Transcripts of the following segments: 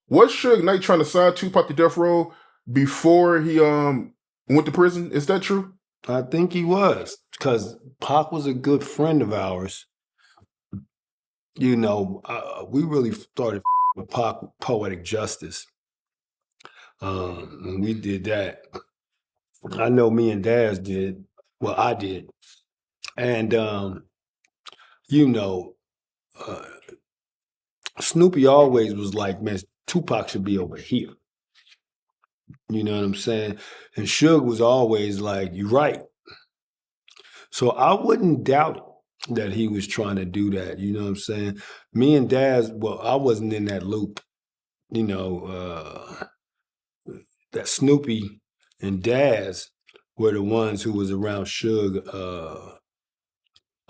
Was Suge Knight trying to sign Tupac to death row before he went to prison? Is that true? I think he was, because Pac was a good friend of ours. You know, we really started with Pac Poetic Justice. When we did that, I know me and Daz did. Well, I did. And, you know, uh, Snoopy always was like, man, Tupac should be over here. You know what I'm saying? And Suge was always like, you're right. So I wouldn't doubt it that he was trying to do that. You know what I'm saying? Me and Daz, well, I wasn't in that loop. You know, that Snoopy and Daz were the ones who was around Suge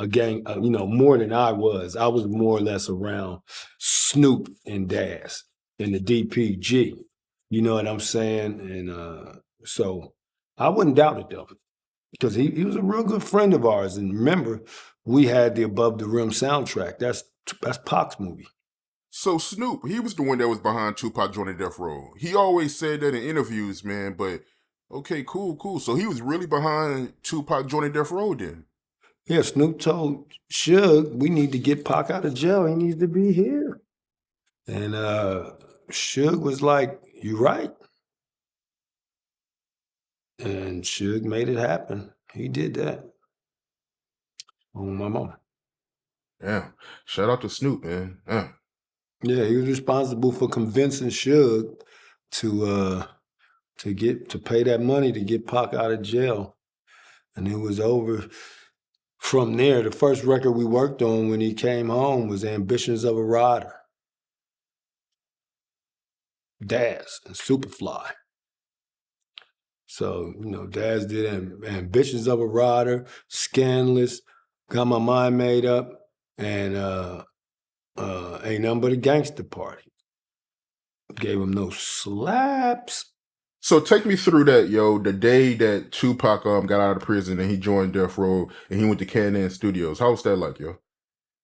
a gang, you know, more than I was. I was more or less around Snoop and Daz in the DPG. You know what I'm saying? And so I wouldn't doubt it though, because he was a real good friend of ours. And remember, we had the Above the Rim soundtrack. That's Pac's movie. So Snoop, he was the one that was behind Tupac joining death row. He always said that in interviews, man. But okay, cool. So he was really behind Tupac joining death row then. Yeah, Snoop told Suge, we need to get Pac out of jail. He needs to be here. And Suge was like, you right. And Suge made it happen. He did that. On my mama. Yeah. Shout out to Snoop, man. Yeah. Yeah, he was responsible for convincing Suge to pay that money to get Pac out of jail. And it was over from there. The first record we worked on when he came home was Ambitions of a Rider. Daz and Superfly. So, you know, Daz did Ambitions of a Rider, Scandalous, Got My Mind Made Up, and Ain't Nothing But a Gangster Party. Gave him no slaps. So take me through that, yo. The day that Tupac got out of prison and he joined death row and he went to Can-Am Studios. How was that like, yo?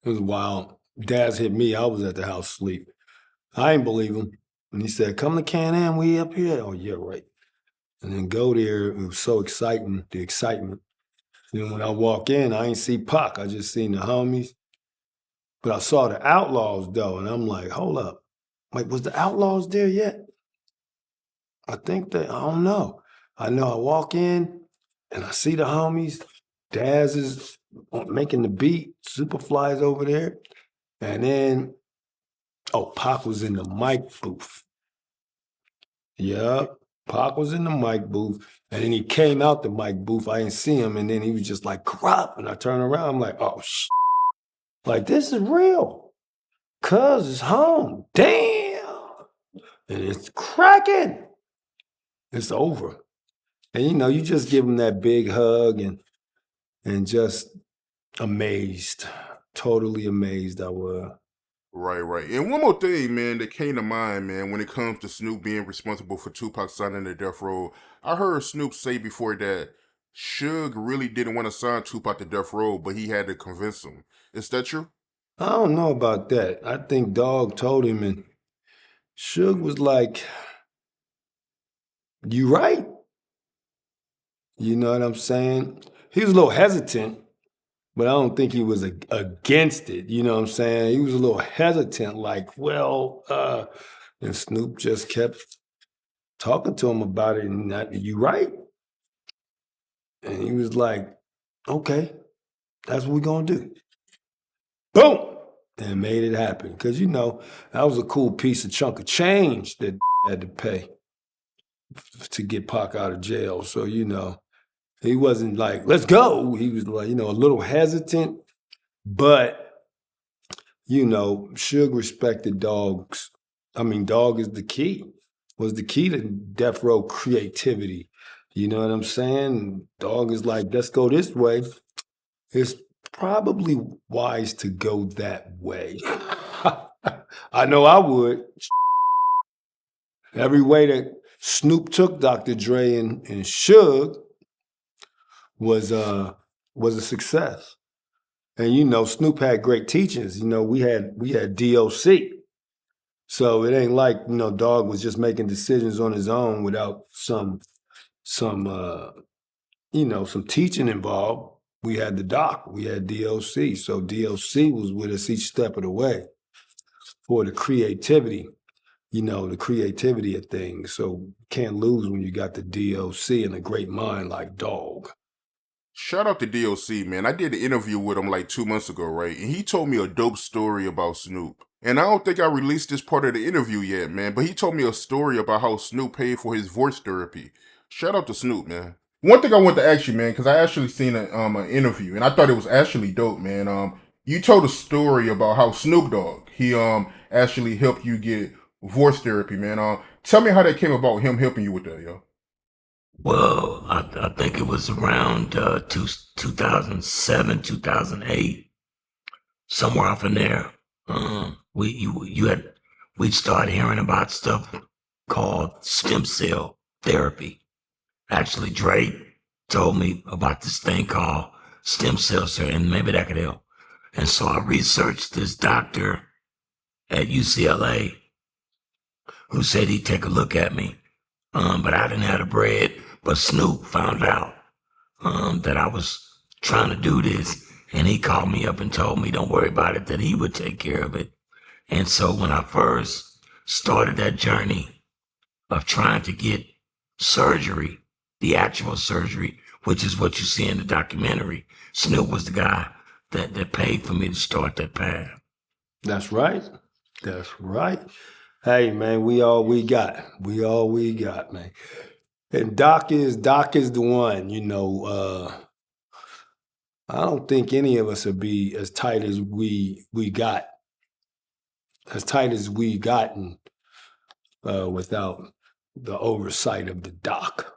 It was wild. Daz hit me. I was at the house asleep. I ain't believe him. And he said, come to Can-Am, we up here. Oh, yeah, right. And then go there. It was so exciting, the excitement. Then when I walk in, I ain't see Pac. I just seen the homies. But I saw the Outlaws, though, and I'm like, hold up. Like, was the Outlaws there yet? I don't know. I know I walk in, and I see the homies. Daz is making the beat. Superfly's over there. And then, Pac was in the mic booth. Yeah, Pac was in the mic booth. And then he came out the mic booth. I didn't see him. And then he was just like, Kurupt. And I turn around. I'm like, oh, shit. Like, this is real. Cuz is home. Damn. And it's cracking. It's over. And, you know, you just give him that big hug and just amazed. Totally amazed I was. Right. And one more thing, man, that came to mind, man, when it comes to Snoop being responsible for Tupac signing the death row. I heard Snoop say before that Suge really didn't want to sign Tupac to death row, but he had to convince him. Is that true? I don't know about that. I think Dog told him, and Suge was like, you right. You know what I'm saying? He was a little hesitant, but I don't think he was against it. You know what I'm saying? He was a little hesitant, like, and Snoop just kept talking to him about it, and you right. And he was like, okay, that's what we're gonna do. Boom! And made it happen. Because, you know, that was a cool chunk of change that had to pay to get Pac out of jail. So, you know, he wasn't like, let's go. He was like, you know, a little hesitant, but, you know, Suge respected Dog's. I mean, Dog is the key, was the key to death row creativity. You know what I'm saying? Dog is like, let's go this way. It's probably wise to go that way. I know I would. Every way that Snoop took Dr. Dre and Suge was a success. And you know, Snoop had great teachers. You know, we had DOC. So it ain't like, Dog was just making decisions on his own without some some teaching involved. We had the doc, we had DOC. So DOC was with us each step of the way for the creativity of things. So can't lose when you got the DOC and a great mind like Dog. Shout out to DOC, man. I did an interview with him like 2 months ago, right? And he told me a dope story about Snoop. And I don't think I released this part of the interview yet, man, but he told me a story about how Snoop paid for his voice therapy. Shout out to Snoop, man. One thing I want to ask you, man, because I actually seen an interview and I thought it was actually dope, man. You told a story about how Snoop Dogg he actually helped you get voice therapy, man. Tell me how that came about, him helping you with that, yo. Well, I think it was around 2007, 2008, somewhere off in there. We'd start hearing about stuff called stem cell therapy. Actually, Dre told me about this thing called stem cell therapy, and maybe that could help. And so I researched this doctor at UCLA who said he'd take a look at me. But I didn't have the bread. But Snoop found out that I was trying to do this, and he called me up and told me, don't worry about it, that he would take care of it. And so when I first started that journey of trying to get surgery, the actual surgery, which is what you see in the documentary, Snoop was the guy that paid for me to start that path. That's right. That's right. Hey man, we all we got. We all we got, man. And Doc is the one, I don't think any of us would be as tight as we got, as tight as we gotten without the oversight of the Doc.